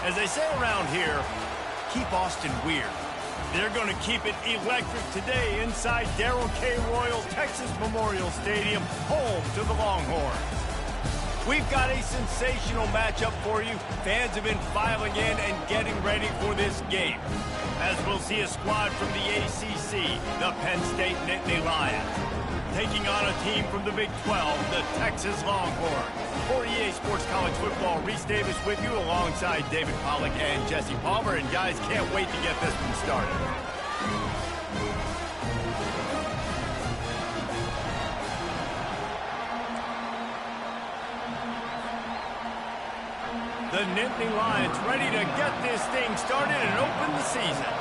As they say around here, keep Austin weird. They're going to keep it electric today inside Darrell K. Royals Texas Memorial Stadium, home to the Longhorns. We've got a sensational matchup for you. Fans have been filing in and getting ready for this game, as we'll see a squad from the ACC, the Penn State Nittany Lions, taking on a team from the Big 12, the Texas Longhorns. For EA Sports College Football, Reese Davis with you alongside David Pollack and Jesse Palmer. And guys, can't wait to get this one started. The Nittany Lions ready to get this thing started and open the season.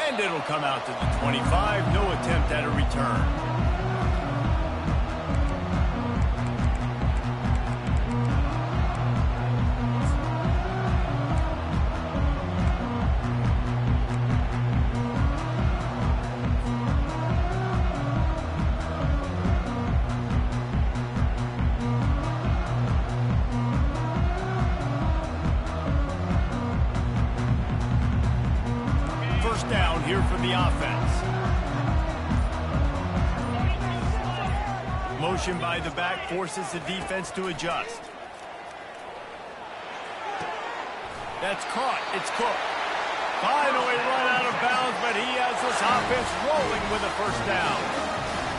And it'll come out to the 25. No attempt at a return. Down here for the offense. Motion by the back forces the defense to adjust. That's caught. It's Cook. Finally run out of bounds, but he has this offense rolling with a first down.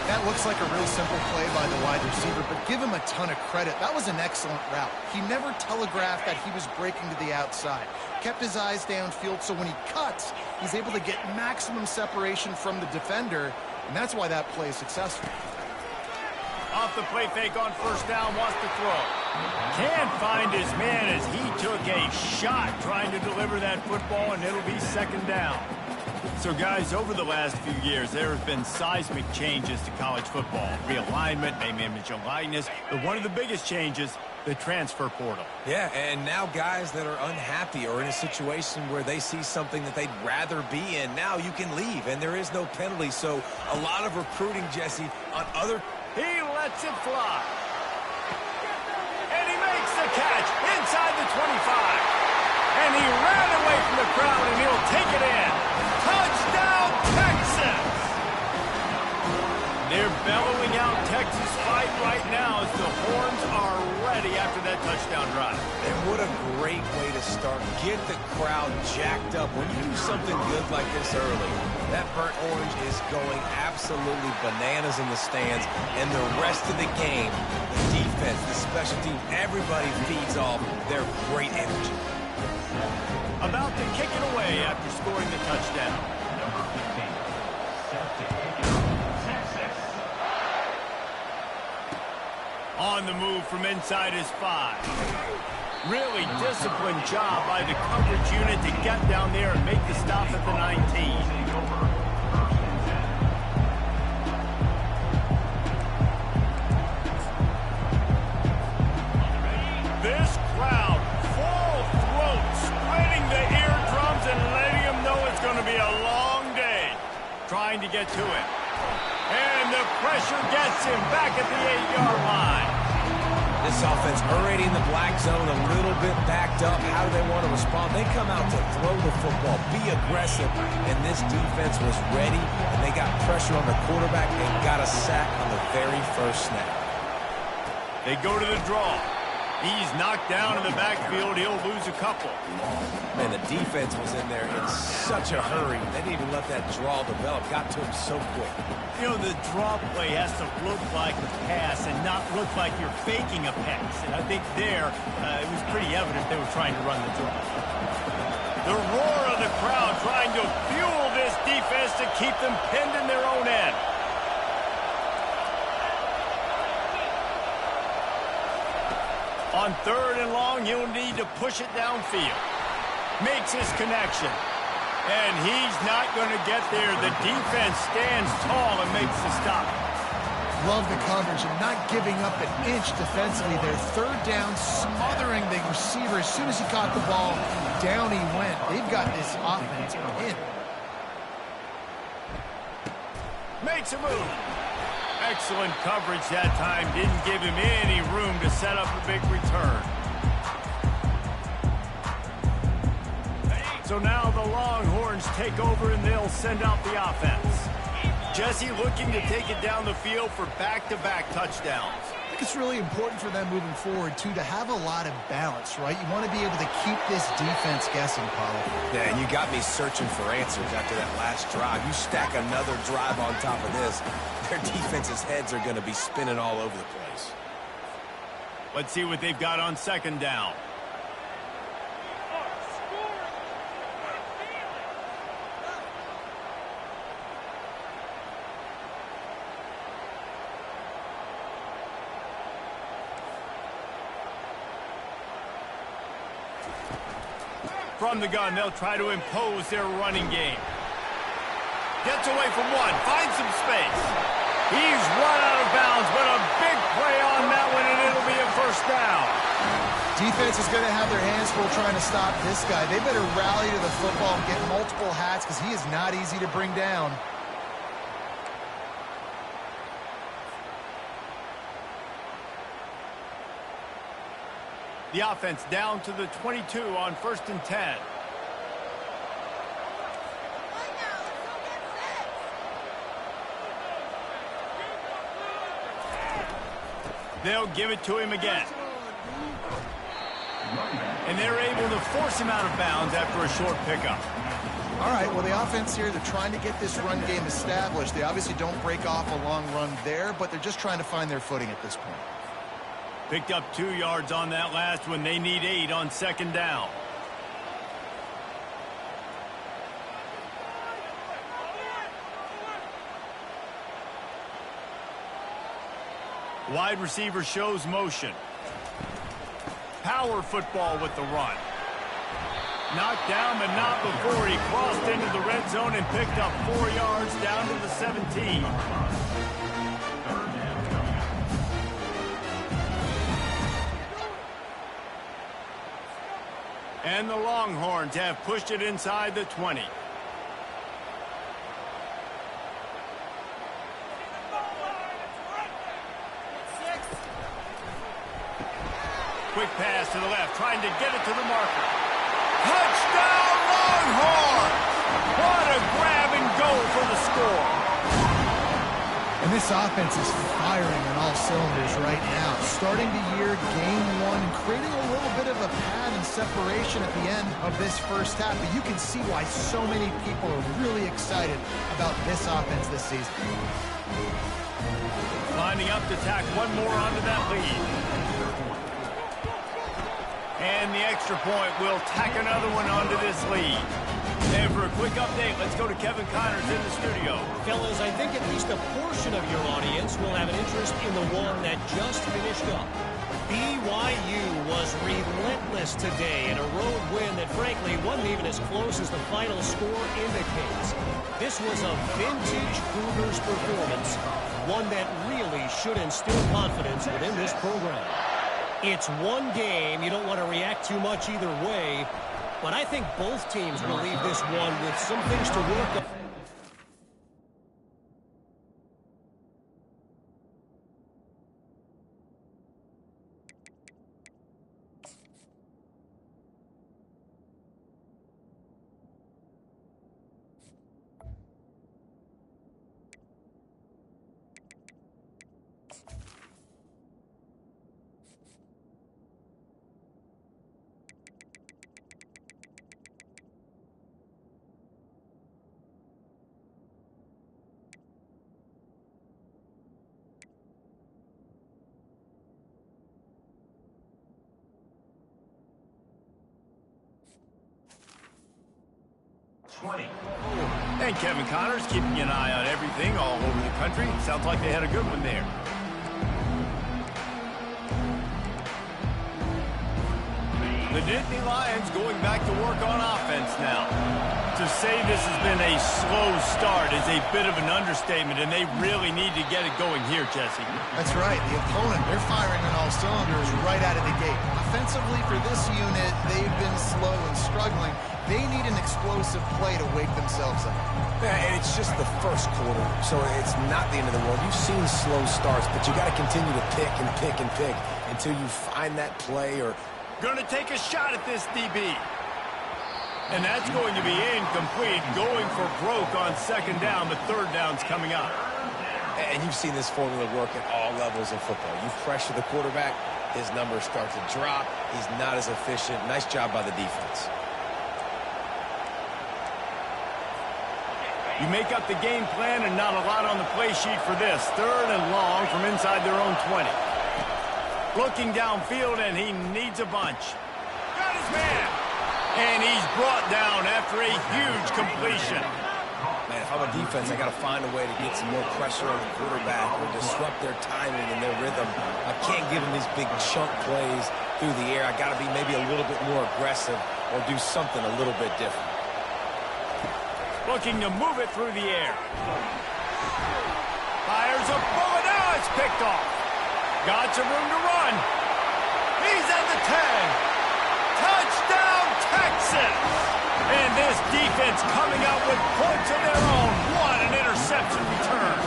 That looks like a real simple play by the wide receiver, but give him a ton of credit. That was an excellent route. He never telegraphed that he was breaking to the outside. Kept his eyes downfield, so when he cuts, he's able to get maximum separation from the defender, and that's why that play is successful. Off the play fake on first down, wants to throw. Can't find his man as he took a shot trying to deliver that football, and it'll be second down. So, guys, over the last few years, there have been seismic changes to college football. Realignment, name, image, and likeness. But one of the biggest changes, the transfer portal. Yeah, and now guys that are unhappy or in a situation where they see something that they'd rather be in, now you can leave, and there is no penalty. So a lot of recruiting, Jesse, on other... He lets it fly. And he makes the catch inside the 25. And he ran away from the crowd, and he'll take it in. Touchdown, Texas! They're bellowing out Texas fight right now as the Horns are ready after that touchdown drive. And what a great way to start. Get the crowd jacked up. When you do something good like this early, that burnt orange is going absolutely bananas in the stands. And the rest of the game, the defense, the special team, everybody feeds off their great energy. About to kick it away after scoring the touchdown. On the move from inside his 5. Really disciplined job by the coverage unit to get down there and make the stop at the 19. This crowd, full throat, spreading the eardrums and letting them know it's going to be a long day. Trying to get to it. And the pressure gets him back at the 8-yard line. This offense already in the black zone, a little bit backed up. How do they want to respond? They come out to throw the football, be aggressive, and this defense was ready, and they got pressure on the quarterback and got a sack on the very first snap. They go to the draw. He's knocked down in the backfield. He'll lose a couple. Man, the defense was in there in such a hurry. They didn't even let that draw develop. Got to him so quick. You know, the draw play has to look like a pass and not look like you're faking a pass. And I think there, it was pretty evident they were trying to run the draw. The roar of the crowd trying to fuel this defense to keep them pinned in their own end. On 3rd and long, he'll need to push it downfield. Makes his connection. And he's not going to get there. The defense stands tall and makes the stop. Love the coverage and not giving up an inch defensively there. 3rd down, smothering the receiver. As soon as he caught the ball, down he went. They've got this offense in. makes a move. Excellent coverage that time. Didn't give him any room to set up a big return. So now the Longhorns take over and they'll send out the offense. Jesse looking to take it down the field for back-to-back touchdowns. I think it's really important for them moving forward, too, to have a lot of balance, right? You want to be able to keep this defense guessing, Paulo. Yeah, and you got me searching for answers after that last drive. You stack another drive on top of this, their defense's heads are going to be spinning all over the place. Let's see what they've got on second down. From the gun, they'll try to impose their running game. Gets away from one, finds some space. He's run out of bounds, but a big play on that one, and it'll be a first down. Defense is going to have their hands full trying to stop this guy. They better rally to the football and get multiple hats because he is not easy to bring down. The offense down to the 22 on 1st and 10. They'll give it to him again. And they're able to force him out of bounds after a short pickup. All right, well, the offense here, they're trying to get this run game established. They obviously don't break off a long run there, but they're just trying to find their footing at this point. Picked up 2 yards on that last one. They need 8 on second down. Wide receiver shows motion. Power football with the run. Knocked down, but not before he crossed into the red zone and picked up 4 yards down to the 17. And the Longhorns have pushed it inside the 20. Quick pass to the left, trying to get it to the marker. Touchdown, Longhorns! What a grab and go for the score. And this offense is firing on all cylinders right now. Starting the year, game 1, and creating a little bit of a pad and separation at the end of this first half. But you can see why so many people are really excited about this offense this season. Lining up to tack one more onto that lead. And the extra point will tack another one onto this lead. And for a quick update, let's go to Kevin Connors in the studio. Fellas, I think at least a portion of your audience will have an interest in the one that just finished up. BYU was relentless today in a road win that frankly wasn't even as close as the final score indicates. This was a vintage Cougars performance, one that really should instill confidence within this program. It's one game. You don't want to react too much either way. But I think both teams will leave this one with some things to work on. And Kevin Connors keeping an eye on everything all over the country. Sounds like they had a good one there. The Nittany Lions going back to work on offense now. To say this has been a slow start is a bit of an understatement, and they really need to get it going here, Jesse. That's right. The opponent, they're firing on all cylinders right out of the gate. Offensively for this unit, they've been slow and struggling. They need an explosive play to wake themselves up. Yeah, and it's just the first quarter, so it's not the end of the world. You've seen slow starts, but you got to continue to pick and pick and pick until you find that play or... Gonna take a shot at this DB. And that's going to be incomplete, going for broke on second down, but third down's coming up. And you've seen this formula work at all levels of football. You pressure the quarterback, his numbers start to drop. He's not as efficient. Nice job by the defense. You make up the game plan and not a lot on the play sheet for this. Third and long from inside their own 20. Looking downfield, and he needs a bunch. Got his man. And he's brought down after a huge completion. Man, if I'm a defense, I got to find a way to get some more pressure on the quarterback or disrupt their timing and their rhythm. I can't give them these big chunk plays through the air. I got to be maybe a little bit more aggressive or do something a little bit different. Looking to move it through the air. Fires a bullet. Now it's picked off. Got some room to run. He's at the 10. Touchdown, Texas! And this defense coming out with points of their own. What an interception return.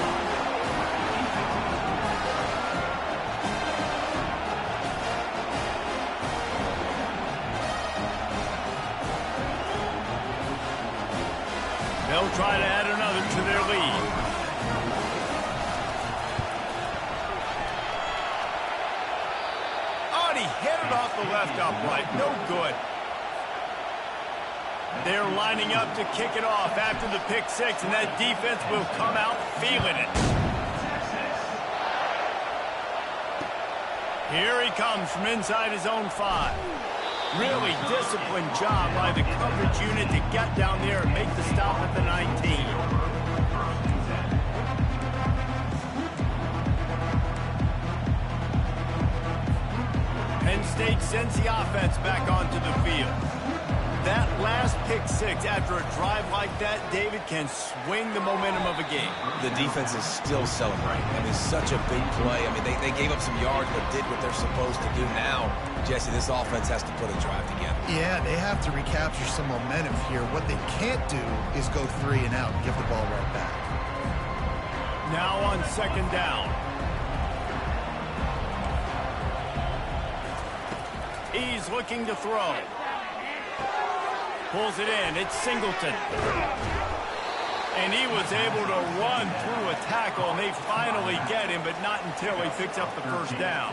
They'll try to add another to their lead. Hit it off the left upright. No good. They're lining up to kick it off after the pick six, and that defense will come out feeling it. Here he comes from inside his own 5. Really disciplined job by the coverage unit to get down there and make the stop at the 19. Penn State sends the offense back onto the field. That last pick six after a drive like that, David, can swing the momentum of a game. The defense is still celebrating. I mean, such a big play. I mean, they gave up some yards but did what they're supposed to do. Now, Jesse, this offense has to put a drive together. Yeah, they have to recapture some momentum here. What they can't do is go 3 and out and give the ball right back. Now on second down. He's looking to throw. Pulls it in. It's Singleton. And he was able to run through a tackle, and they finally get him, but not until he picks up the first down.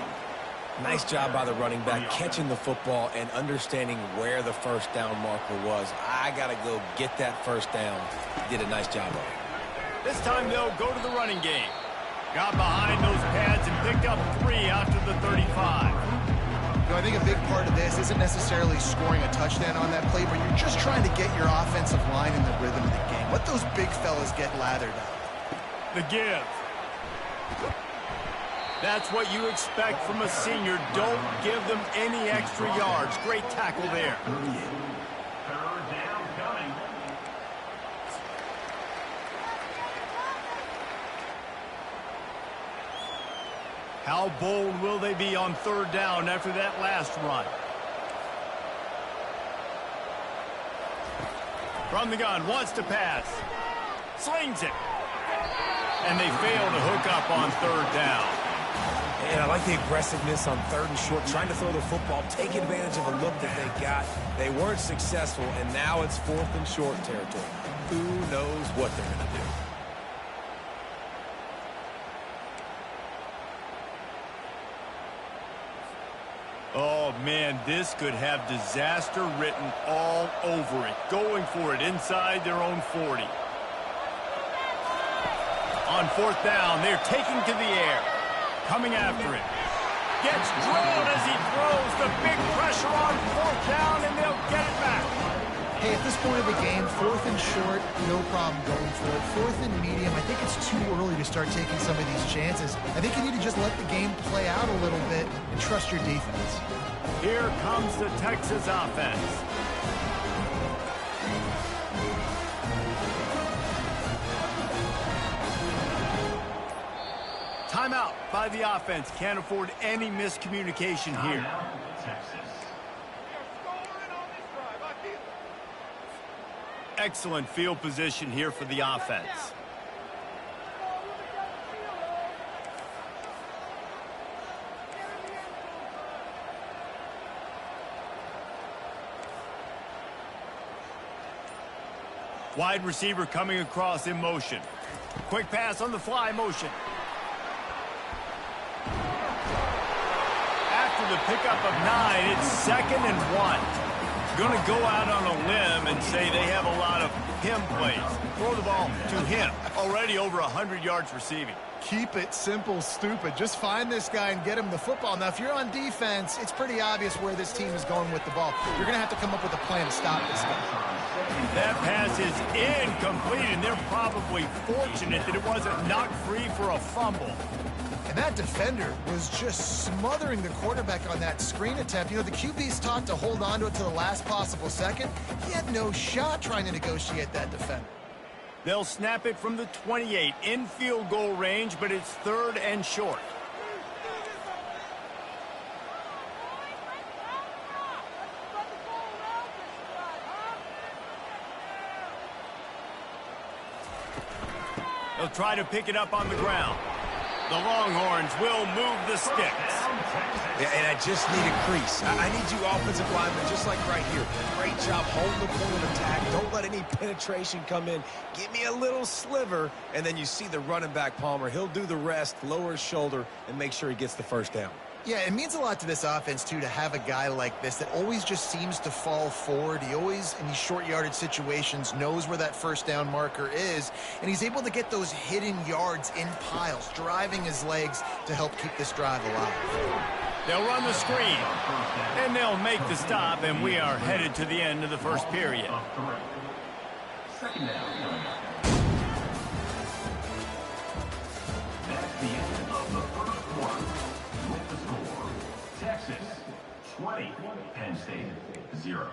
Nice job by the running back, catching the football and understanding where the first down marker was. I got to go get that first down. He did a nice job of it. This time they'll go to the running game. Got behind those pads and picked up 3 after the 35. You know, I think a big part of this isn't necessarily scoring a touchdown on that play, but you're just trying to get your offensive line in the rhythm of the game. Let those big fellas get lathered up. The give. That's what you expect from a senior. Don't give them any extra yards. Great tackle there. How bold will they be on third down after that last run? From the gun, wants to pass. Slings it. And they fail to hook up on third down. And I like the aggressiveness on third and short, trying to throw the football, take advantage of a look that they got. They weren't successful, and now it's 4th and short territory. Who knows what they're going to do? Oh, man, this could have disaster written all over it. Going for it inside their own 40. On fourth down, they're taking to the air. Coming after it. Gets drilled as he throws. The big pressure on fourth down, and they'll get it back. Hey, at this point of the game, 4th and short, no problem going for it. 4th and medium, I think it's too early to start taking some of these chances. I think you need to just let the game play out a little bit and trust your defense. Here comes the Texas offense. Timeout by the offense. Can't afford any miscommunication here. excellent field position here for the offense. Wide receiver coming across in motion. Quick pass on the fly motion. After the pickup of 9, it's 2nd and 1. Going to go out on a limb and say they have a lot of him plays. Throw the ball to him. Already over 100 yards receiving. Keep it simple, stupid. Just find this guy and get him the football. Now, if you're on defense, it's pretty obvious where this team is going with the ball. You're going to have to come up with a plan to stop this guy. That pass is incomplete, and they're probably fortunate that it wasn't knocked free for a fumble. And that defender was just smothering the quarterback on that screen attempt. You know, the QB's taught to hold on to it to the last possible second. He had no shot trying to negotiate that defender. They'll snap it from the 28 in field goal range, but it's 3rd and short. They'll try to pick it up on the ground. The Longhorns will move the sticks. Yeah, and I just need a crease. I need you offensive linemen, just like right here. Great job holding the point of attack. Don't let any penetration come in. Give me a little sliver, and then you see the running back, Palmer. He'll do the rest, lower his shoulder, and make sure he gets the first down. Yeah, it means a lot to this offense, too, to have a guy like this that always just seems to fall forward. He always, in these short yardage situations, knows where that first down marker is, and he's able to get those hidden yards in piles, driving his legs to help keep this drive alive. They'll run the screen, and they'll make the stop, and we are headed to the end of the first period. Second down. That's the end of the first quarter. With the score, Texas 20, Penn State 0.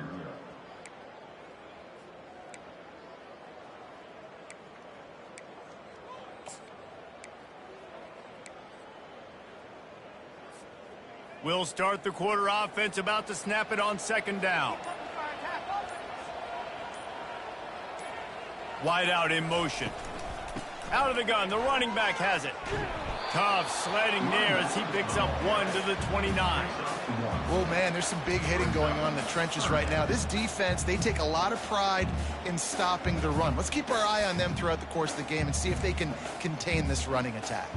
We'll start the quarter offense, about to snap it on 2nd down. Wide out in motion. Out of the gun, the running back has it. Tough sledding there as he picks up 1 to the 29. Oh, man, there's some big hitting going on in the trenches right now. This defense, they take a lot of pride in stopping the run. Let's keep our eye on them throughout the course of the game and see if they can contain this running attack.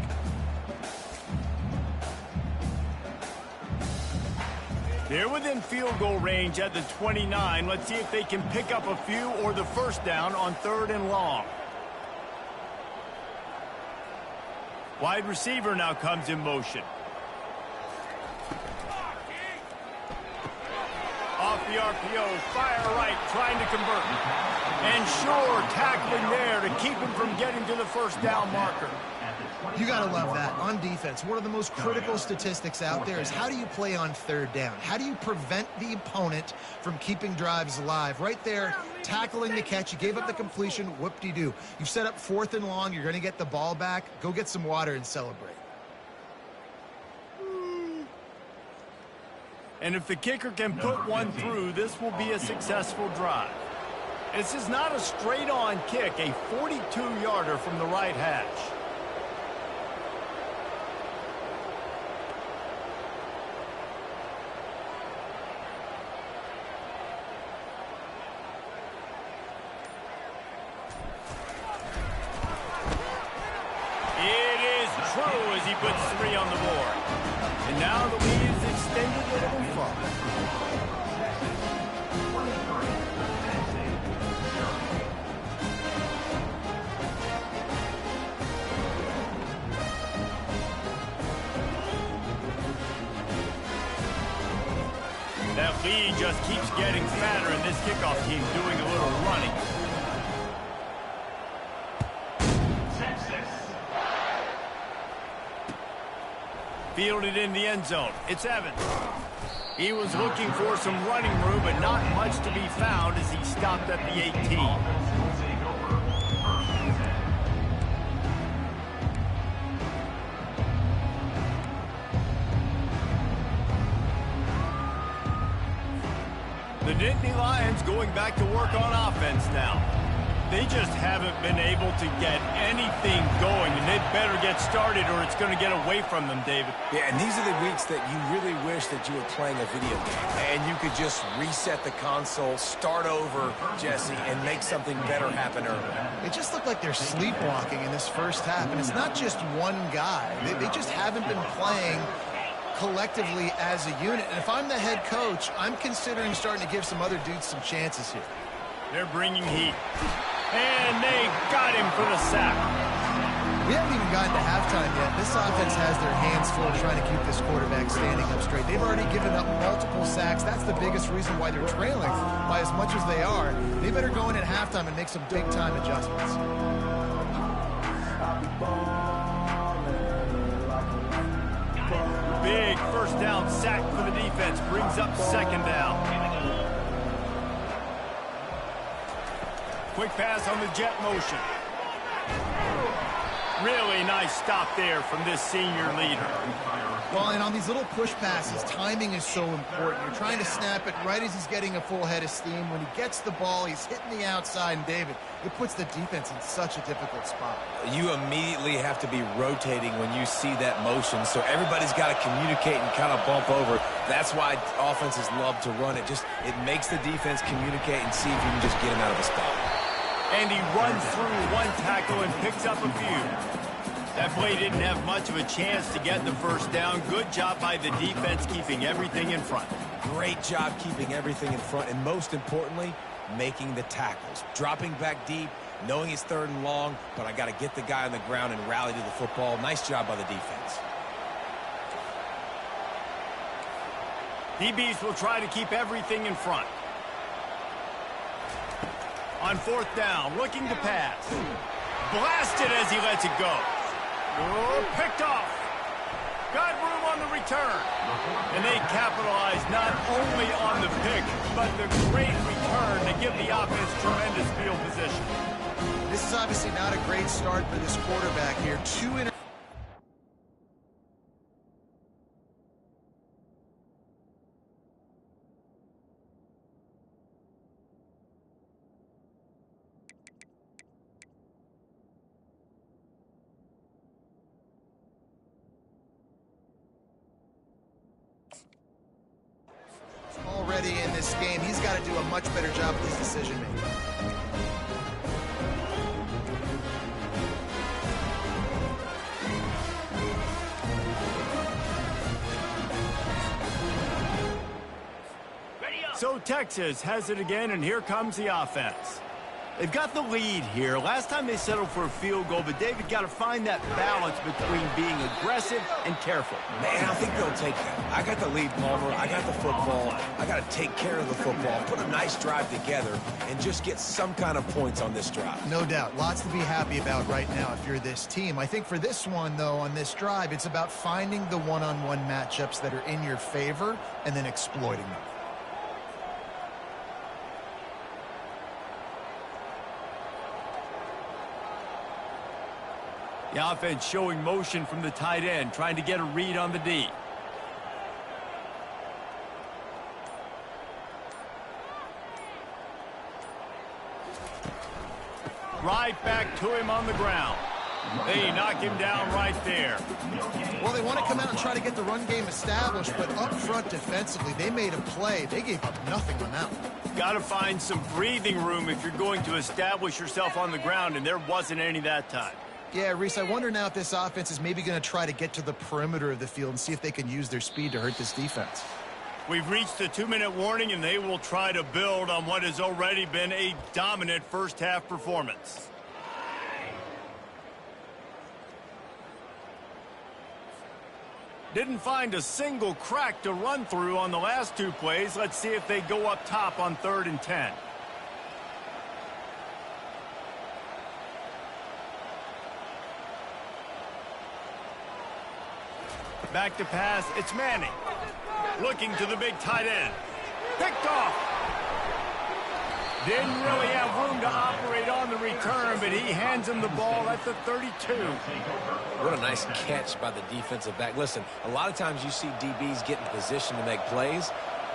They're within field goal range at the 29. Let's see if they can pick up a few or the first down on 3rd and long. Wide receiver now comes in motion. Off the RPO, fire right, trying to convert. And sure, tackling there to keep him from getting to the first down marker. You got to love that. On defense, one of the most critical statistics out there is how do you play on 3rd down? How do you prevent the opponent from keeping drives alive? Right there, tackling the catch. You gave up the completion. Whoop-de-doo. You've set up 4th and long. You're going to get the ball back. Go get some water and celebrate. And if the kicker can put one through, this will be a successful drive. This is not a straight-on kick, a 42-yarder from the right hash. True as he puts 3 on the board. And now the lead is extended a little further. That lead just keeps getting fatter, and this kickoff team doing a little running. Fielded in the end zone. It's Evans. He was looking for some running room, but not much to be found as he stopped at the 18. The Nittany Lions going back to work on offense now. They just haven't been able to get anything going, and they better get started or it's going to get away from them, David. Yeah, and these are the weeks that you really wish that you were playing a video game and you could just reset the console, start over, Jesse, and make something better happen early. It just looked like they're sleepwalking in this first half, and it's not just one guy. They just haven't been playing collectively as a unit. And if I'm the head coach, I'm considering starting to give some other dudes some chances here. They're bringing heat. And they got him for the sack. We haven't even gotten to halftime yet. This offense has their hands full trying to keep this quarterback standing up straight. They've already given up multiple sacks. That's the biggest reason why they're trailing by as much as they are. They better go in at halftime and make some big-time adjustments. Big first down sack for the defense. Brings up second down. Quick pass on the jet motion. Really nice stop there from this senior leader. Well, and on these little push passes, timing is so important. You're trying to snap it right as he's getting a full head of steam. When he gets the ball, he's hitting the outside, and David, it puts the defense in such a difficult spot. You immediately have to be rotating when you see that motion, so everybody's got to communicate and kind of bump over. That's why offenses love to run it. It makes the defense communicate and see if you can just get him out of the spot. And he runs through one tackle and picks up a few. That play didn't have much of a chance to get the first down. Good job by the defense keeping everything in front. Great job keeping everything in front, and most importantly, making the tackles. Dropping back deep, knowing it's third and long, but I got to get the guy on the ground and rally to the football. Nice job by the defense. DBs will try to keep everything in front. On fourth down, looking to pass. Blasted as he lets it go. Oh, picked off. Got room on the return. And they capitalize not only on the pick, but the great return to give the offense tremendous field position. This is obviously not a great start for this quarterback here. Already in this game, he's got to do a much better job with his decision making. So Texas has it again, and here comes the offense. They've got the lead here. Last time they settled for a field goal, but David got to find that balance between being aggressive and careful. Man, I think they'll take that. I got the lead, Palmer. I got the football. I got to take care of the football, put a nice drive together, and just get some kind of points on this drive. No doubt. Lots to be happy about right now if you're this team. I think for this one, though, on this drive, it's about finding the one-on-one matchups that are in your favor and then exploiting them. The offense showing motion from the tight end, trying to get a read on the D. Right back to him on the ground. They knock him down right there. Well, they want to come out and try to get the run game established, but up front defensively, they made a play. They gave up nothing on that one. Got to find some breathing room if you're going to establish yourself on the ground, and there wasn't any that time. Yeah, Reese, I wonder now if this offense is maybe going to try to get to the perimeter of the field and see if they can use their speed to hurt this defense. We've reached the 2-minute warning, and they will try to build on what has already been a dominant first-half performance. Didn't find a single crack to run through on the last two plays. Let's see if they go up top on 3rd and 10. Back to pass, it's Manning. Looking to the big tight end. Picked off. Didn't really have room to operate on the return, but he hands him the ball at the 32. What a nice catch by the defensive back. Listen, a lot of times you see DBs get in position to make plays.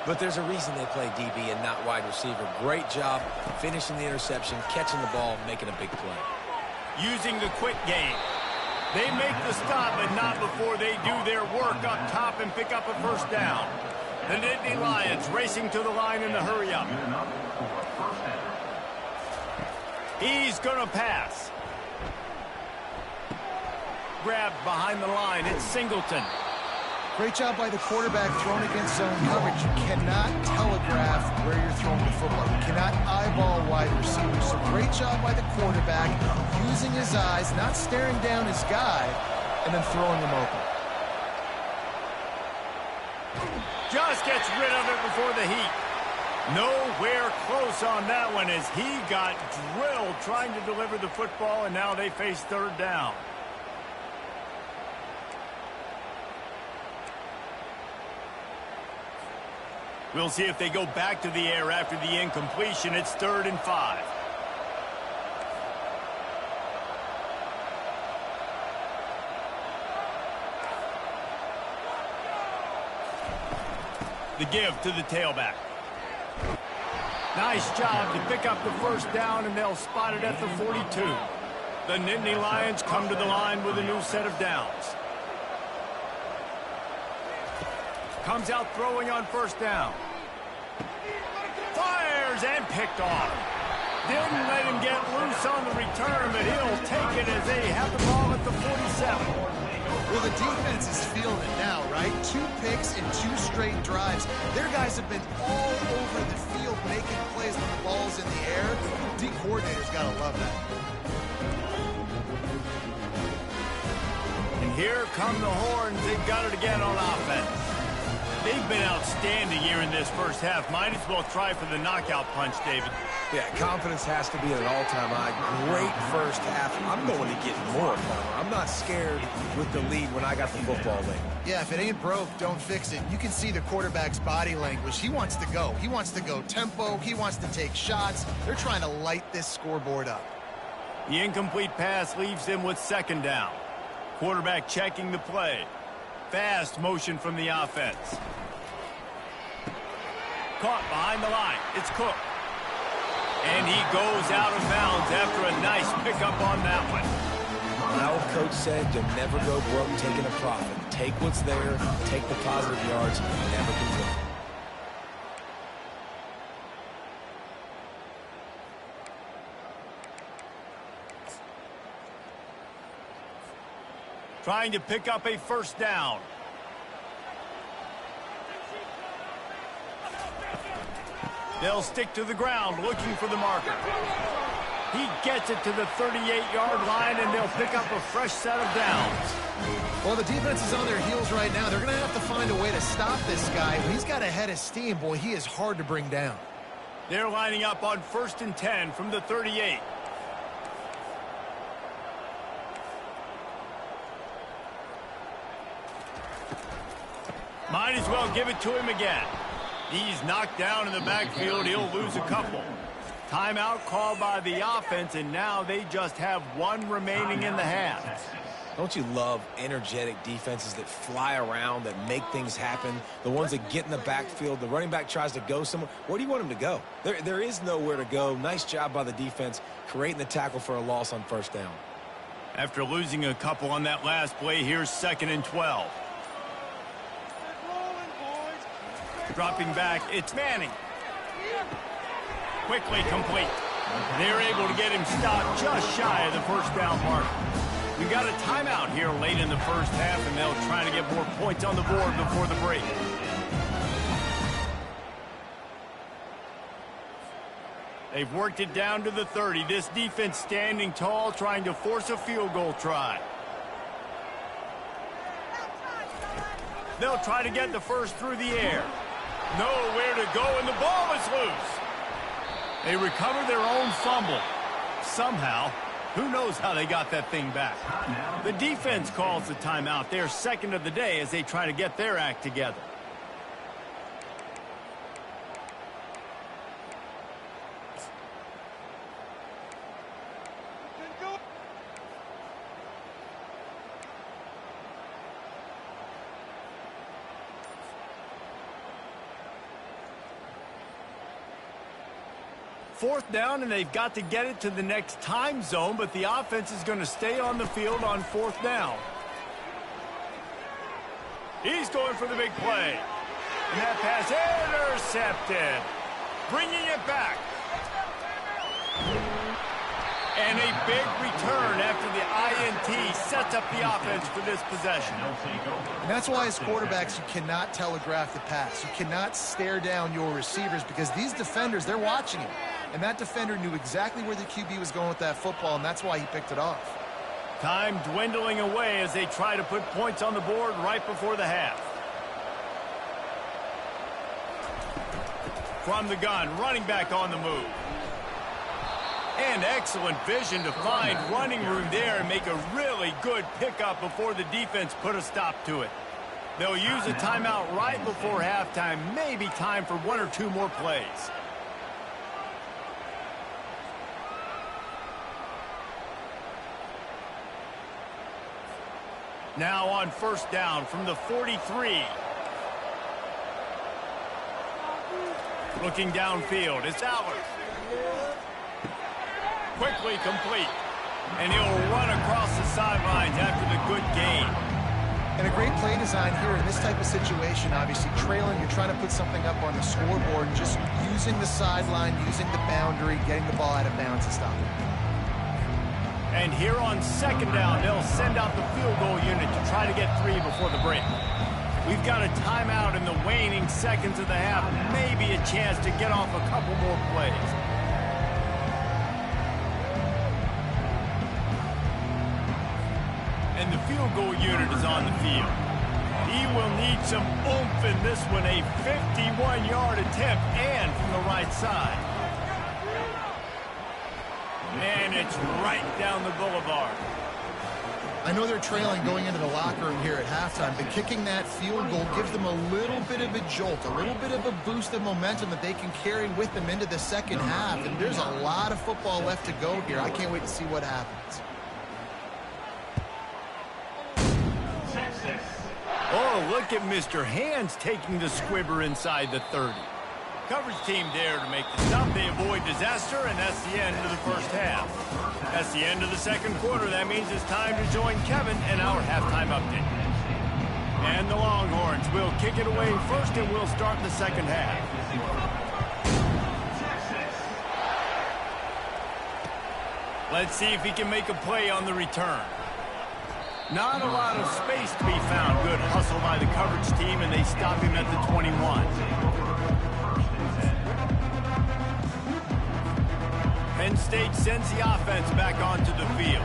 But there's a reason they play DB and not wide receiver. Great job finishing the interception, catching the ball, making a big play. Using the quick game. They make the stop, but not before they do their work up top and pick up a first down. The Nittany Lions racing to the line in the hurry-up. He's going to pass. Grabbed behind the line. It's Singleton. Great job by the quarterback throwing against zone coverage. You cannot telegraph where you're throwing the football. You cannot eyeball wide receivers. So great job by the quarterback using his eyes, not staring down his guy, and then throwing him open. Just gets rid of it before the heat. Nowhere close on that one as he got drilled trying to deliver the football, and now they face third down. We'll see if they go back to the air after the incompletion. It's 3rd and 5. The give to the tailback. Nice job to pick up the first down, and they'll spot it at the 42. The Nittany Lions come to the line with a new set of downs. Comes out throwing on first down. Fires and picked off. Didn't let him get loose on the return, but he'll take it as they have the ball at the 47. Well, the defense is feeling it now, right? 2 picks in 2 straight drives. Their guys have been all over the field making plays when the ball's in the air. D coordinator's got to love that. And here come the Horns. They've got it again on offense. They've been outstanding here in this first half. Might as well try for the knockout punch, David. Yeah, confidence has to be at an all-time high. Great first half. I'm going to get more, Palmer. I'm not scared with the lead when I got the football late. Yeah, if it ain't broke, don't fix it. You can see the quarterback's body language. He wants to go. He wants to go tempo. He wants to take shots. They're trying to light this scoreboard up. The incomplete pass leaves them with 2nd down. Quarterback checking the play. Fast motion from the offense. Caught behind the line. It's Cook. And he goes out of bounds after a nice pickup on that one. My old coach said you'll never go broke taking a profit. Take what's there, take the positive yards, never complain. Trying to pick up a first down. They'll stick to the ground looking for the marker. He gets it to the 38-yard line, and they'll pick up a fresh set of downs. Well, the defense is on their heels right now. They're going to have to find a way to stop this guy. He's got a head of steam. Boy, he is hard to bring down. They're lining up on 1st and 10 from the 38. Might as well give it to him again. He's knocked down in the backfield. He'll lose a couple. Timeout called by the offense, and now they just have 1 remaining in the half. Don't you love energetic defenses that fly around, that make things happen? The ones that get in the backfield, the running back tries to go somewhere. Where do you want him to go? There is nowhere to go. Nice job by the defense creating the tackle for a loss on first down. After losing a couple on that last play, here's 2nd and 12. Dropping back, it's Manning. Quickly complete. They're able to get him stopped just shy of the first down mark. We got a timeout here late in the first half, and they'll try to get more points on the board before the break. They've worked it down to the 30. This defense standing tall, trying to force a field goal try. They'll try to get the first through the air. Nowhere to go, and the ball is loose. They recover their own fumble. Somehow, who knows how they got that thing back. The defense calls the timeout. They're 2nd of the day as they try to get their act together. 4th down, and they've got to get it to the next time zone, but the offense is going to stay on the field on 4th down. He's going for the big play. And that pass intercepted. Bringing it back. And a big return after the INT sets up the offense for this possession. And that's why as quarterbacks you cannot telegraph the pass. You cannot stare down your receivers because these defenders, they're watching it. And that defender knew exactly where the QB was going with that football, and that's why he picked it off. Time dwindling away as they try to put points on the board right before the half. From the gun, running back on the move. And excellent vision to find running room there and make a really good pickup before the defense put a stop to it. They'll use a timeout right before halftime, maybe time for 1 or 2 more plays. Now on 1st down from the 43. Looking downfield, it's Allard. Quickly complete. And he'll run across the sidelines after the good gain. And a great play design here in this type of situation. Obviously trailing, you're trying to put something up on the scoreboard, just using the sideline, using the boundary, getting the ball out of bounds and stopping it. And here on 2nd down, they'll send out the field goal unit to try to get 3 before the break. We've got a timeout in the waning seconds of the half. Maybe a chance to get off a couple more plays. And the field goal unit is on the field. He will need some oomph in this one. A 51-yard attempt and from the right side. And it's right down the boulevard. I know they're trailing going into the locker room here at halftime, but kicking that field goal gives them a little bit of a jolt, a little bit of a boost of momentum that they can carry with them into the second half. And there's a lot of football left to go here. I can't wait to see what happens. Oh, look at Mr. Hands taking the squibber inside the 30. Coverage team there to make the stop. They avoid disaster, and that's the end of the first half. That's the end of the second quarter. That means it's time to join Kevin and our halftime update. And the Longhorns will kick it away first, and we'll start the second half. Let's see if he can make a play on the return. Not a lot of space to be found. Good hustle by the coverage team, and they stop him at the 21. Penn State sends the offense back onto the field.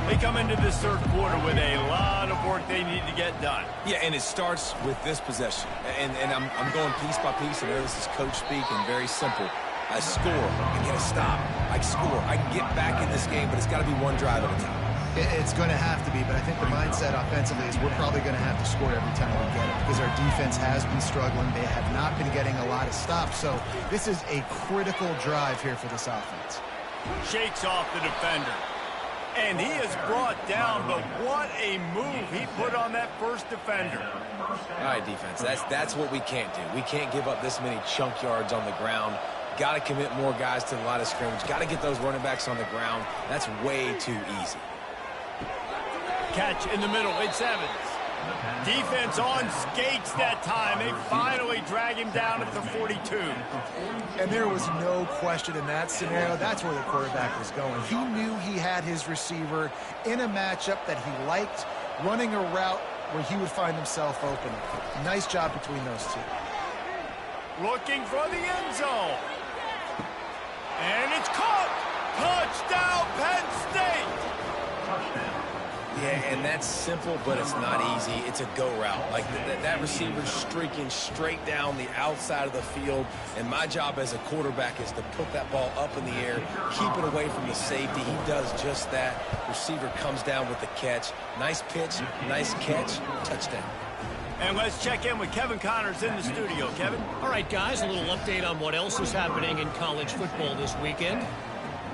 They come into this third quarter with a lot of work they need to get done. Yeah, and it starts with this possession. And I'm going piece by piece, and this is coach speak and very simple. I score, I get a stop, I score. I can get back in this game, but it's got to be one drive at a time. It's going to have to be, but I think the mindset offensively is we're probably going to have to score every time we get it because our defense has been struggling. They have not been getting a lot of stops, so this is a critical drive here for this offense. Shakes off the defender. And he is brought down, but what a move he put on that first defender. All right, defense, that's what we can't do. We can't give up this many chunk yards on the ground. Got to commit more guys to the line of scrimmage. Got to get those running backs on the ground. That's way too easy. Catch in the middle. It's Evans. Defense on skates that time. They finally drag him down at the 42. And there was no question in that scenario. That's where the quarterback was going. He knew he had his receiver in a matchup that he liked, running a route where he would find himself open. Nice job between those two. Looking for the end zone. And it's caught. Touchdown, Penn State. Yeah, and that's simple, but it's not easy. It's a go route. Like that receiver's streaking straight down the outside of the field, and my job as a quarterback is to put that ball up in the air, keep it away from the safety. He does just that. Receiver comes down with the catch. Nice pitch, nice catch, touchdown. And let's check in with Kevin Connors in the studio. Kevin? All right, guys, a little update on what else is happening in college football this weekend.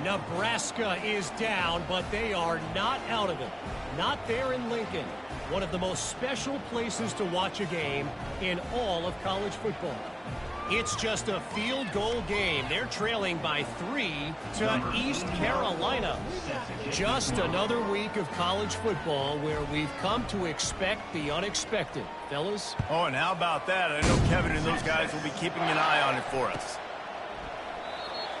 Nebraska is down, but they are not out of it. Not there in Lincoln, one of the most special places to watch a game in all of college football. It's just a field goal game. They're trailing by 3 to East Carolina. Just another week of college football where we've come to expect the unexpected. Fellas? Oh, and how about that? I know Kevin and those guys will be keeping an eye on it for us.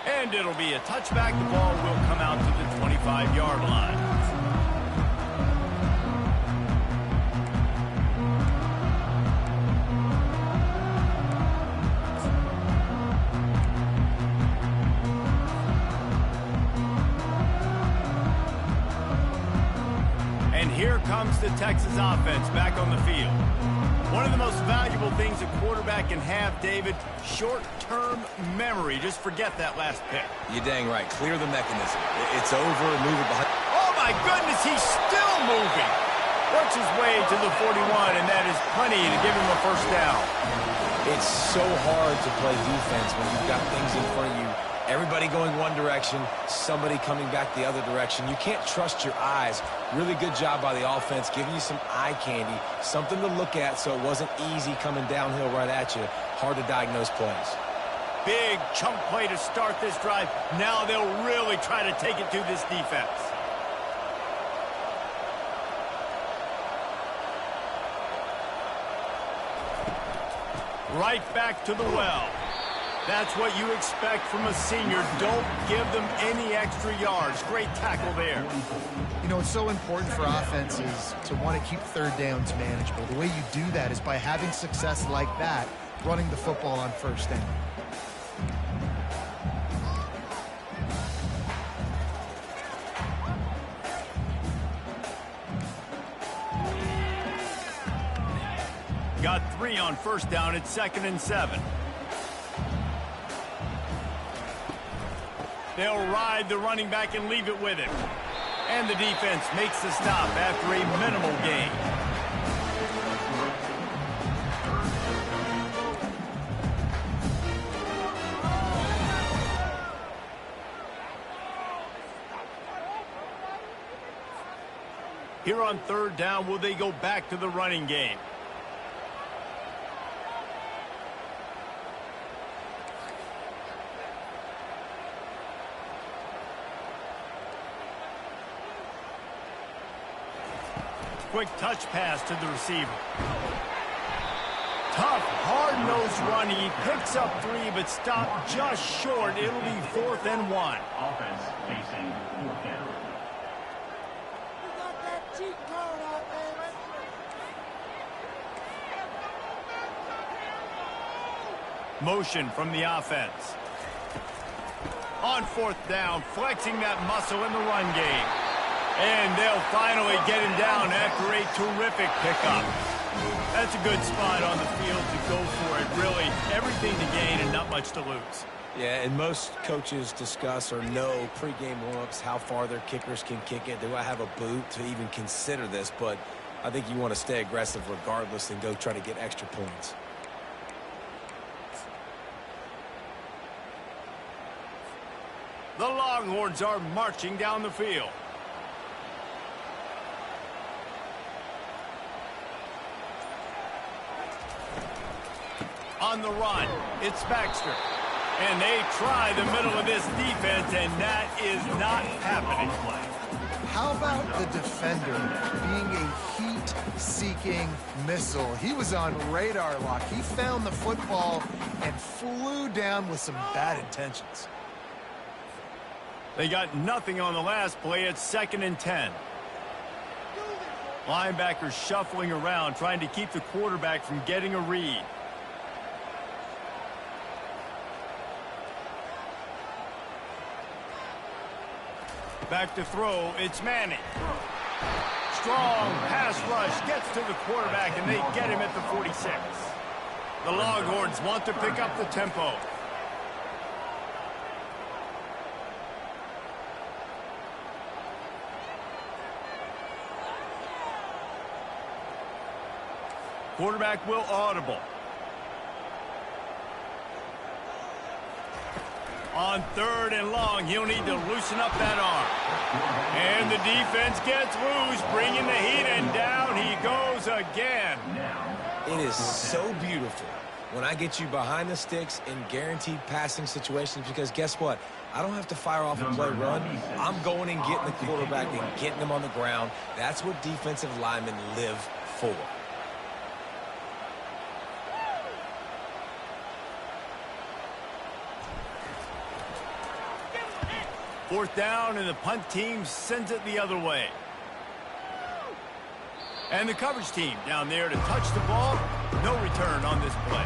And it'll be a touchback. The ball will come out to the 25-yard line. And here comes the Texas offense back on the field. One of the most valuable things a quarterback can have, David, short-term memory. Just forget that last pick. You're dang right. Clear the mechanism. It's over. Move it behind. Oh, my goodness, he's still moving. Works his way to the 41, and that is plenty to give him a first down. It's so hard to play defense when you've got things in front of you. Everybody going one direction, somebody coming back the other direction. You can't trust your eyes. Really good job by the offense, giving you some eye candy, something to look at so it wasn't easy coming downhill right at you. Hard to diagnose plays. Big chunk play to start this drive. Now they'll really try to take it to this defense. Right back to the well. That's what you expect from a senior. Don't give them any extra yards. Great tackle there. You know, it's so important for offenses to want to keep third downs manageable. The way you do that is by having success like that, running the football on first down. Got 3 on first down. It's 2nd and 7. They'll ride the running back and leave it with him. And the defense makes the stop after a minimal gain. Here on 3rd down, will they go back to the running game? Quick touch pass to the receiver. Tough, hard-nosed run. He picks up 3, but stopped just short. It'll be 4th and 1. Offense facing 4th down. Motion from the offense. On 4th down, flexing that muscle in the run game. And they'll finally get him down after a terrific pickup. That's a good spot on the field to go for it. Really, everything to gain and not much to lose. Yeah, and most coaches discuss or know pregame warm-ups, how far their kickers can kick it. Do I have a boot to even consider this? But I think you want to stay aggressive regardless and go try to get extra points. The Longhorns are marching down the field. On the run, it's Baxter. And they try the middle of this defense, and that is not happening. How about the defender being a heat-seeking missile? He was on radar lock. He found the football and flew down with some bad intentions. They got nothing on the last play. It's 2nd and 10. Linebackers shuffling around, trying to keep the quarterback from getting a read. Back to throw, it's Manning. Strong pass rush, gets to the quarterback, and they get him at the 46. The Longhorns want to pick up the tempo. Quarterback will audible. On 3rd and long, he'll need to loosen up that arm. And the defense gets loose, bringing the heat, and down he goes again. Now, It is so beautiful when I get you behind the sticks in guaranteed passing situations, because guess what? I don't have to fire off a play run. I'm going and getting the quarterback and getting him on the ground. That's what defensive linemen live for. Fourth down, and the punt team sends it the other way. And the coverage team down there to touch the ball. No return on this play.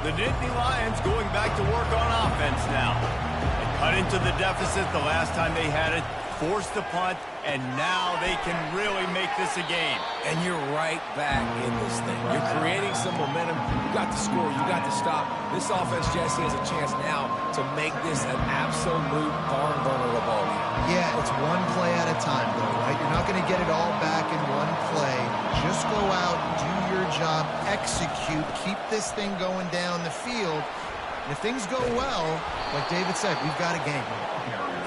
The Nittany Lions going back to work on offense now. They cut into the deficit the last time they had it, forced the punt, and now they can really make this a game. And you're right back in this thing. You're creating some momentum. You got to score. You got to stop. This offense, Jesse, has a chance now to make this an absolute barn burner of a ball game. Yeah, it's one play at a time, though, right? You're not going to get it all back in one play. Just go out, do your job, execute, keep this thing going down the field. And if things go well, like David said, we've got a game.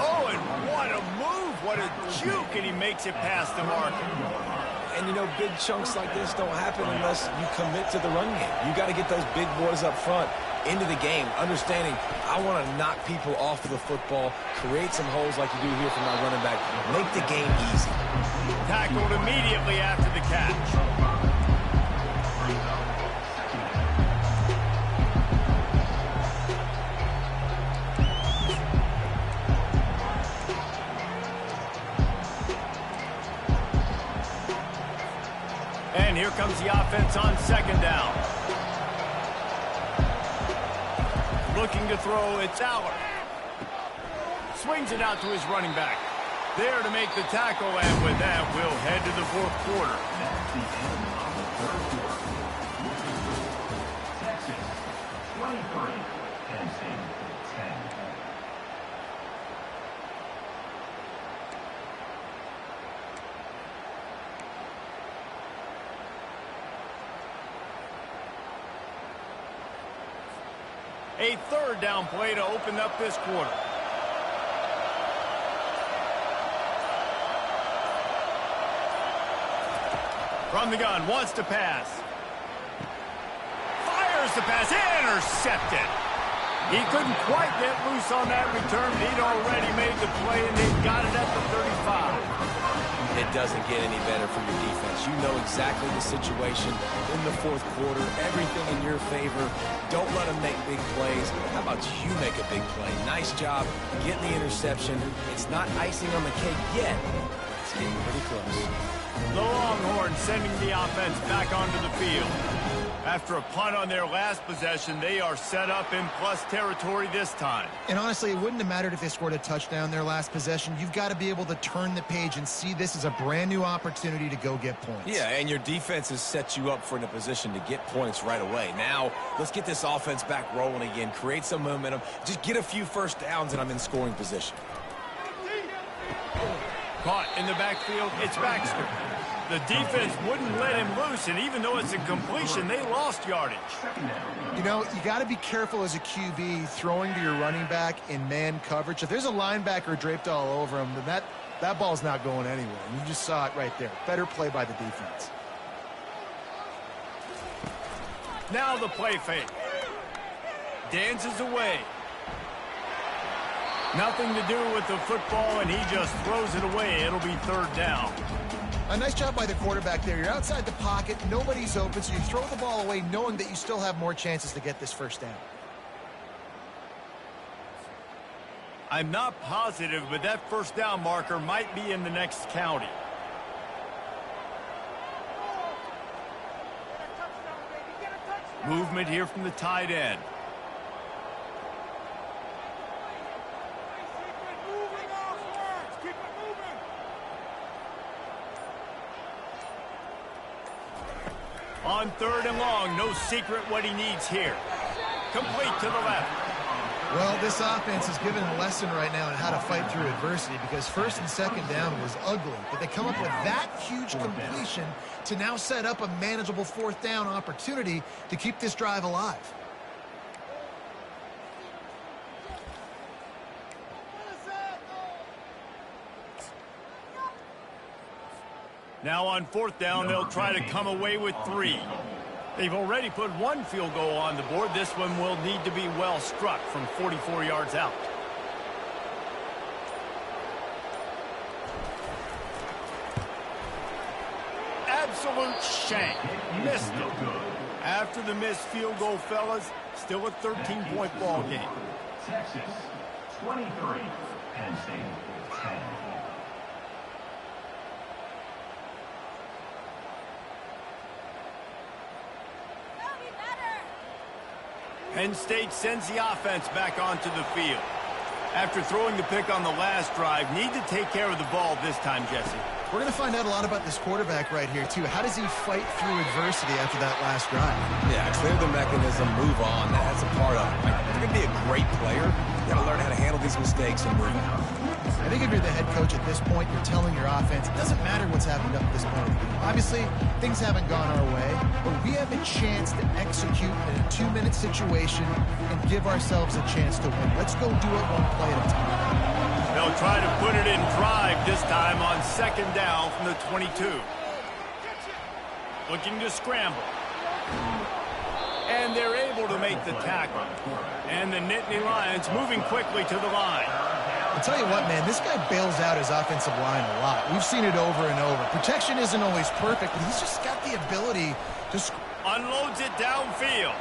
Oh, and what a move. What a juke, and he makes it past the marker. And, you know, big chunks like this don't happen unless you commit to the run game. You got to get those big boys up front into the game, understanding I want to knock people off of the football, create some holes like you do here from my running back, make the game easy. Tackled immediately after the catch. And here comes the offense on second down. Looking to throw, it's Aller. Swings it out to his running back. There to make the tackle, and with that, we'll head to the fourth quarter. That's the end of the third quarter. Texas, 23. Penn State, 10. A third down play to open up this quarter. From the gun, wants to pass. Fires the pass, intercepted. He couldn't quite get loose on that return, but he'd already made the play, and they got it at the 35. It doesn't get any better for your defense. You know exactly the situation in the fourth quarter, everything in your favor. Don't let them make big plays. How about you make a big play? Nice job getting the interception. It's not icing on the cake yet. It's getting pretty close. The Longhorns sending the offense back onto the field. After a punt on their last possession, they are set up in plus territory this time. And honestly, it wouldn't have mattered if they scored a touchdown their last possession. You've got to be able to turn the page and see this as a brand new opportunity to go get points. Yeah, and your defense has set you up for in a position to get points right away. Now, let's get this offense back rolling again, create some momentum, just get a few first downs, and I'm in scoring position. Caught in the backfield, it's Baxter. The defense wouldn't let him loose, and even though it's a completion, they lost yardage. You know, you got to be careful as a QB throwing to your running back in man coverage. If there's a linebacker draped all over him, then that ball's not going anywhere. And you just saw it right there. Better play by the defense. Now the play fake. Dances away. Nothing to do with the football, and he just throws it away. It'll be third down. A nice job by the quarterback there. You're outside the pocket. Nobody's open, so you throw the ball away knowing that you still have more chances to get this first down. I'm not positive, but that first down marker might be in the next county. Movement here from the tight end. On third and long, no secret what he needs here. Complete to the left. Well, this offense is given a lesson right now on how to fight through adversity, because first and second down was ugly. But they come up with that huge completion to now set up a manageable fourth down opportunity to keep this drive alive. Now on 4th down, they'll try to come away with 3. They've already put 1 field goal on the board. This one will need to be well struck from 44 yards out. Absolute shank. Missed it. After the missed field goal, fellas, still a 13-point ball game. Texas 23, Penn State 10. Penn State sends the offense back onto the field. After throwing the pick on the last drive, need to take care of the ball this time, Jesse. We're going to find out a lot about this quarterback right here, too. How does he fight through adversity after that last drive? Yeah, clear the mechanism, move on. That's a part of it. Like, if you're going to be a great player, you got to learn how to handle these mistakes and move on. I think if you're the head coach at this point, you're telling your offense, it doesn't matter what's happened up to this point. Obviously, things haven't gone our way, but we have a chance to execute in a 2-minute situation and give ourselves a chance to win. Let's go do it one play at a time. They'll try to put it in drive this time on 2nd down from the 22. Looking to scramble. And they're able to make the tackle. And the Nittany Lions moving quickly to the line. I'll tell you what, man, this guy bails out his offensive line a lot. We've seen it over and over. Protection isn't always perfect, but he's just got the ability to... Unloads it downfield.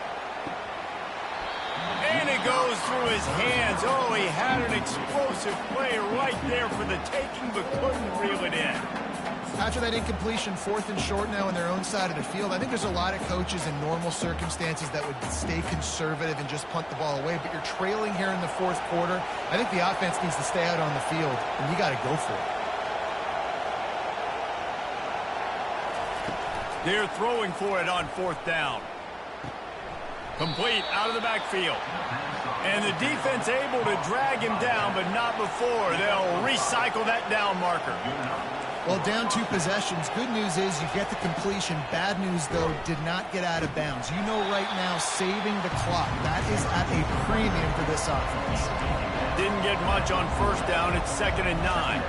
And it goes through his hands. Oh, he had an explosive play right there for the taking, but couldn't reel it in. After that incompletion, 4th and short now on their own side of the field, I think there's a lot of coaches in normal circumstances that would stay conservative and just punt the ball away, but you're trailing here in the 4th quarter. I think the offense needs to stay out on the field, and you got to go for it. They're throwing for it on 4th down. Complete out of the backfield. And the defense able to drag him down, but not before. They'll recycle that down marker. Well, down 2 possessions. Good news is you get the completion. Bad news, though, did not get out of bounds. You know right now, saving the clock. That is at a premium for this offense. Didn't get much on 1st down. It's 2nd and 9.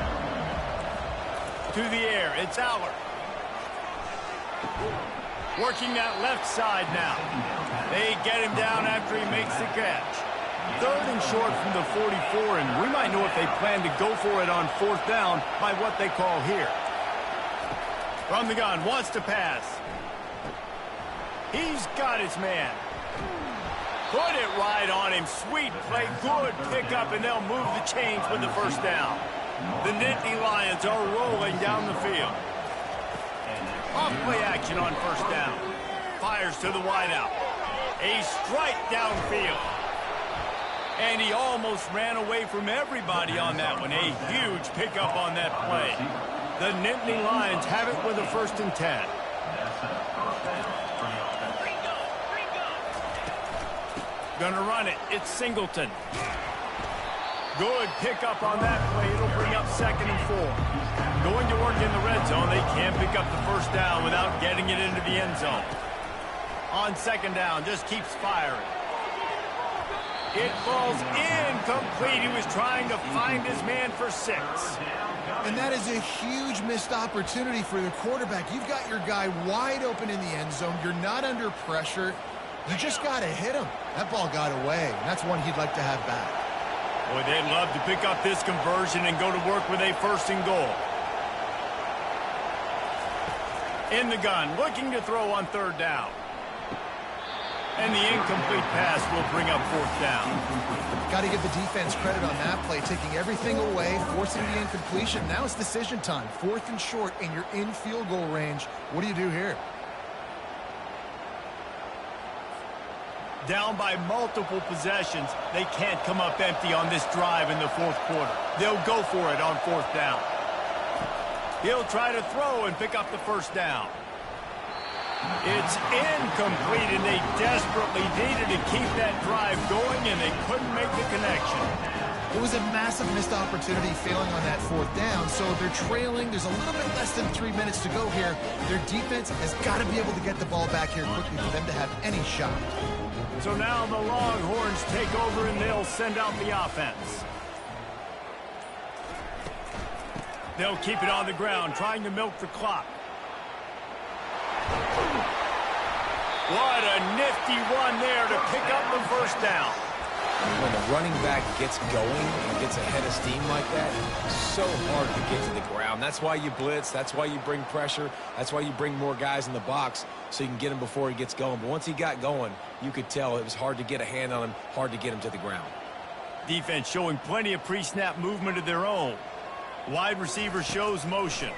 To the air. It's Aller. Working that left side now. They get him down after he makes the catch. 3rd and short from the 44, and we might know if they plan to go for it on 4th down by what they call here. From the gun, wants to pass. He's got his man. Put it right on him. Sweet play, good pickup, and they'll move the chains with the 1st down. The Nittany Lions are rolling down the field. Off-play action on 1st down. Fires to the wideout. A strike downfield. And he almost ran away from everybody on that one. A huge pickup on that play. The Nittany Lions have it with a 1st and 10. Gonna run it. It's Singleton. Good pickup on that play. It'll bring up 2nd and 4. Going to work in the red zone. They can't pick up the 1st down without getting it into the end zone. On 2nd down, just keeps firing. It falls incomplete. He was trying to find his man for 6. And that is a huge missed opportunity for the quarterback. You've got your guy wide open in the end zone. You're not under pressure. You just got to hit him. That ball got away, and that's one he'd like to have back. Boy, they'd love to pick up this conversion and go to work with a 1st and goal. In the gun, looking to throw on 3rd down. And the incomplete pass will bring up 4th down. Got to give the defense credit on that play, taking everything away, forcing the incompletion. Now it's decision time. 4th and short, and you're in field goal range. What do you do here? Down by multiple possessions, they can't come up empty on this drive in the 4th quarter. They'll go for it on 4th down. He'll try to throw and pick up the 1st down. It's incomplete, and they desperately needed to keep that drive going, and they couldn't make the connection. It was a massive missed opportunity failing on that 4th down, so they're trailing. There's a little bit less than 3 minutes to go here. Their defense has got to be able to get the ball back here quickly for them to have any shot. So now the Longhorns take over, and they'll send out the offense. They'll keep it on the ground, trying to milk the clock. What a nifty run there to pick up the first down. When the running back gets going and gets ahead of steam like that, it's so hard to get to the ground. That's why you blitz. That's why you bring pressure. That's why you bring more guys in the box so you can get him before he gets going. But once he got going, you could tell it was hard to get a hand on him, hard to get him to the ground. Defense showing plenty of pre-snap movement of their own. Wide receiver shows motion.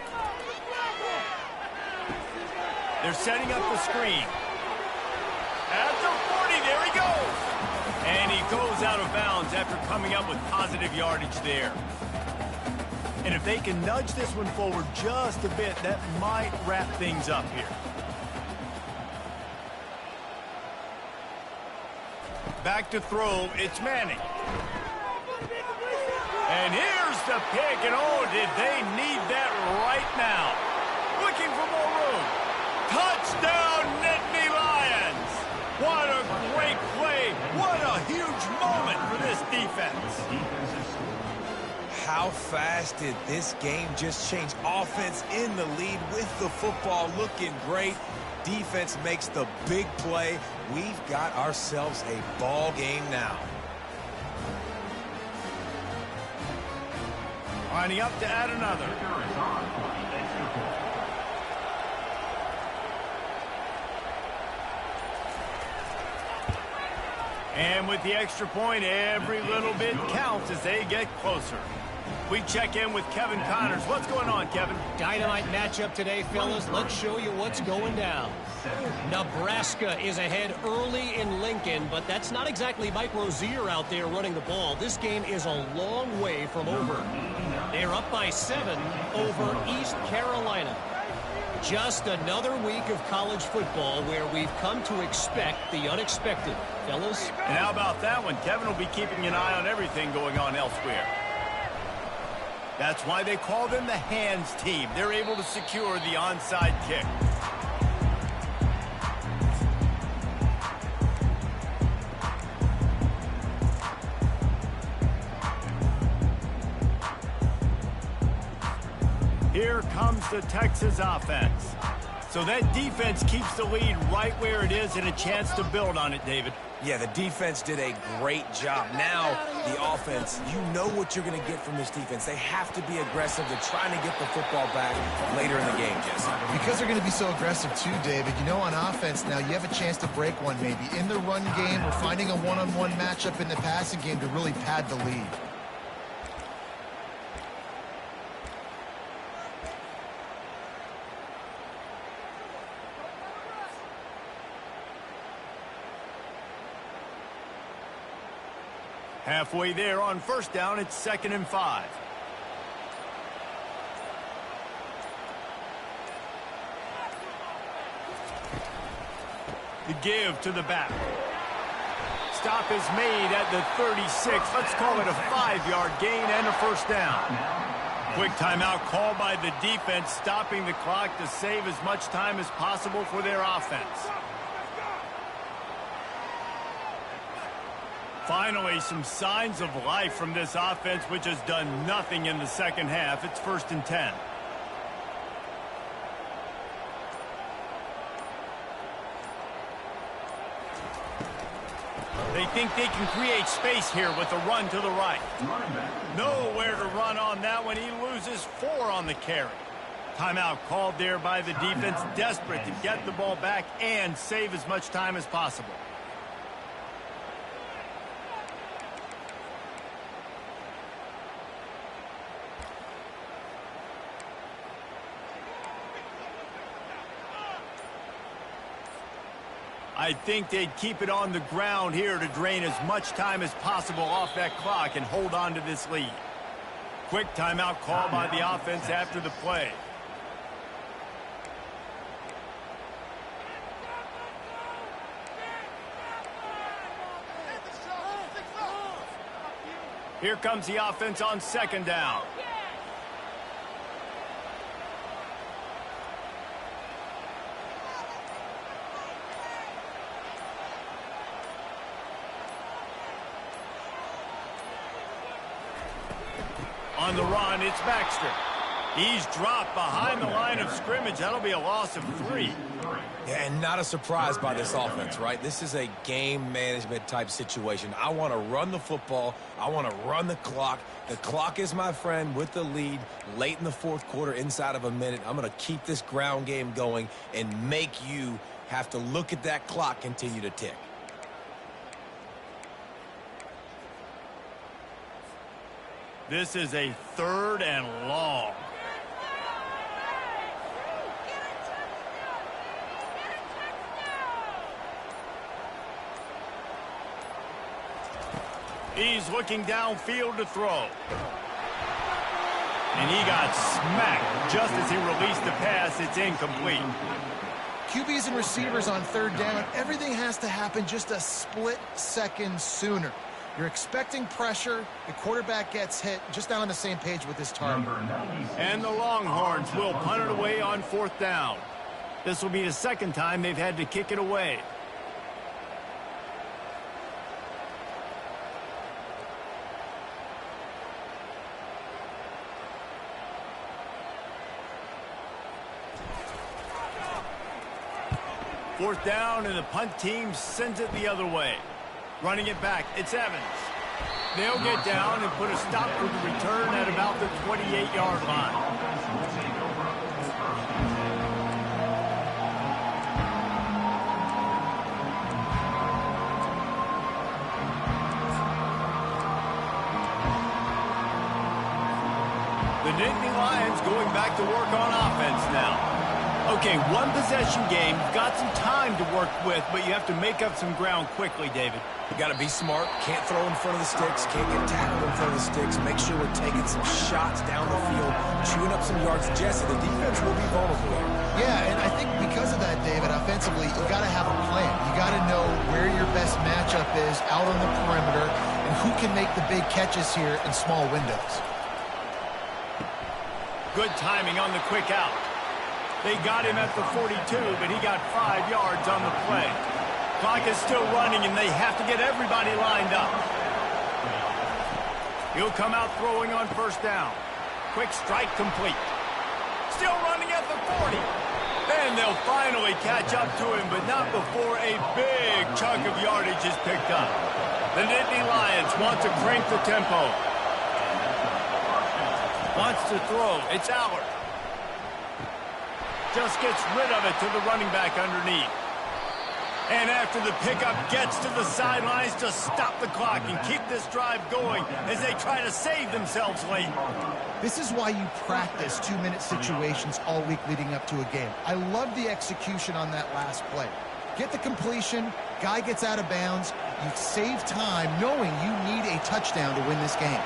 They're setting up the screen. At the 40, there he goes. And he goes out of bounds after coming up with positive yardage there. And if they can nudge this one forward just a bit, that might wrap things up here. Back to throw, it's Manning. And here's the pick, and oh, did they need that right now. Looking for more room. Touchdown, Nittany Lions! What a great play. What a huge moment for this defense. How fast did this game just change? Offense in the lead with the football, looking great. Defense makes the big play. We've got ourselves a ball game now. Lining up to add another. And with the extra point, every little bit counts as they get closer. We check in with Kevin Connors. What's going on, Kevin? Dynamite matchup today, fellas. Let's show you what's going down. Nebraska is ahead early in Lincoln, but that's not exactly Mike Rozier out there running the ball. This game is a long way from over. They're up by 7 over East Carolina. Just another week of college football where we've come to expect the unexpected. Fellas? And how about that one? Kevin will be keeping an eye on everything going on elsewhere. That's why they call them the hands team. They're able to secure the onside kick. Here comes the Texas offense. So that defense keeps the lead right where it is and a chance to build on it, David. Yeah, the defense did a great job. Now, the offense, you know what you're going to get from this defense. They have to be aggressive. They're trying to get the football back later in the game, Jesse. Because they're going to be so aggressive too, David. You know, on offense now, you have a chance to break one maybe in the run game or finding a one-on-one matchup in the passing game to really pad the lead. Halfway there on first down, it's 2nd and 5. The give to the back. Stop is made at the 36. Let's call it a 5-yard gain and a first down. Quick timeout called by the defense, stopping the clock to save as much time as possible for their offense. Finally, some signs of life from this offense, which has done nothing in the second half. It's 1st and 10. They think they can create space here with a run to the right. Nowhere to run on that one. He loses 4 on the carry. Timeout called there by the defense, desperate to get the ball back and save as much time as possible. I think they'd keep it on the ground here to drain as much time as possible off that clock and hold on to this lead. Quick timeout call by the offense after the play. Here comes the offense on 2nd down. On the run, it's Baxter. He's dropped behind the line of scrimmage. That'll be a loss of 3. Yeah, and not a surprise by this offense, right? This is a game management type situation. I want to run the football. I want to run the clock. The clock is my friend with the lead late in the fourth quarter, inside of a minute. I'm going to keep this ground game going and make you have to look at that clock continue to tick. This is a 3rd and long. He's looking downfield to throw. And he got smacked just as he released the pass. It's incomplete. QBs and receivers on 3rd down, everything has to happen just a split second sooner. You're expecting pressure, the quarterback gets hit, just not on the same page with this target. And the Longhorns will punt it away on 4th down. This will be the 2nd time they've had to kick it away. Fourth down, and the punt team sends it the other way. Running it back, it's Evans. They'll get down and put a stop for the return at about the 28-yard line. The Nittany Lions going back to work on offense now. Okay, one possession game. You've got some time to work with, but you have to make up some ground quickly, David. You got to be smart. Can't throw in front of the sticks. Can't get tackled in front of the sticks. Make sure we're taking some shots down the field, chewing up some yards. Jesse, the defense will be vulnerable there. Yeah, and I think because of that, David, offensively, you got to have a plan. You got to know where your best matchup is out on the perimeter and who can make the big catches here in small windows. Good timing on the quick out. They got him at the 42, but he got 5 yards on the play. Clock is still running, and they have to get everybody lined up. He'll come out throwing on 1st down. Quick strike complete. Still running at the 40. Then they'll finally catch up to him, but not before a big chunk of yardage is picked up. The Nittany Lions want to crank the tempo. Wants to throw. It's Allard. Just gets rid of it to the running back underneath. And after the pickup, gets to the sidelines to stop the clock and keep this drive going as they try to save themselves late. This is why you practice 2-minute situations all week leading up to a game. I love the execution on that last play. Get the completion, guy gets out of bounds, you save time knowing you need a touchdown to win this game.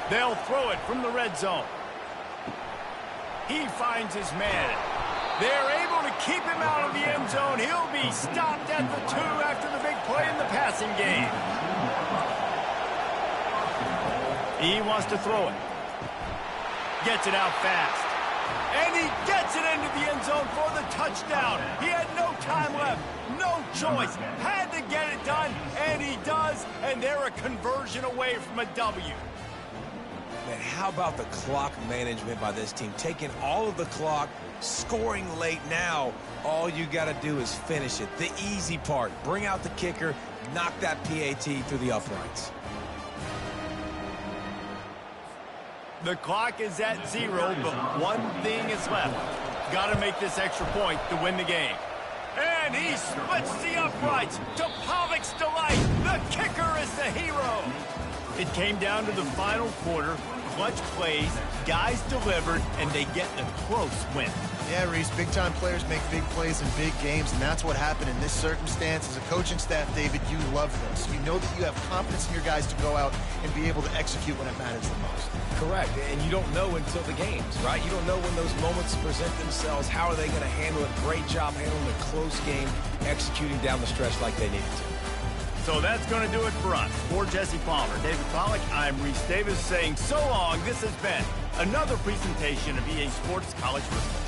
They'll throw it from the red zone. He finds his man. They're able to keep him out of the end zone. He'll be stopped at the 2 after the big play in the passing game. He wants to throw it. Gets it out fast. And he gets it into the end zone for the touchdown. He had no time left, no choice. Had to get it done, and he does. And they're a conversion away from a W. Man, how about the clock management by this team? Taking all of the clock, scoring late now. All you got to do is finish it. The easy part. Bring out the kicker, knock that PAT through the uprights. The clock is at 0, but one thing is left. Got to make this extra point to win the game. And he splits the uprights to Pollock's delight. The kicker is the hero. It came down to the final quarter. Clutch plays, guys delivered, and they get the close win. Yeah, Reese, big-time players make big plays in big games, and that's what happened in this circumstance. As a coaching staff, David, you love this. You know that you have confidence in your guys to go out and be able to execute when it matters the most. Correct, and you don't know until the games, right? You don't know when those moments present themselves. How are they going to handle it? Great job handling a close game, executing down the stretch like they needed to. So that's going to do it for us. For Jesse Palmer, David Pollack, I'm Reese Davis saying so long. This has been another presentation of EA Sports College Football.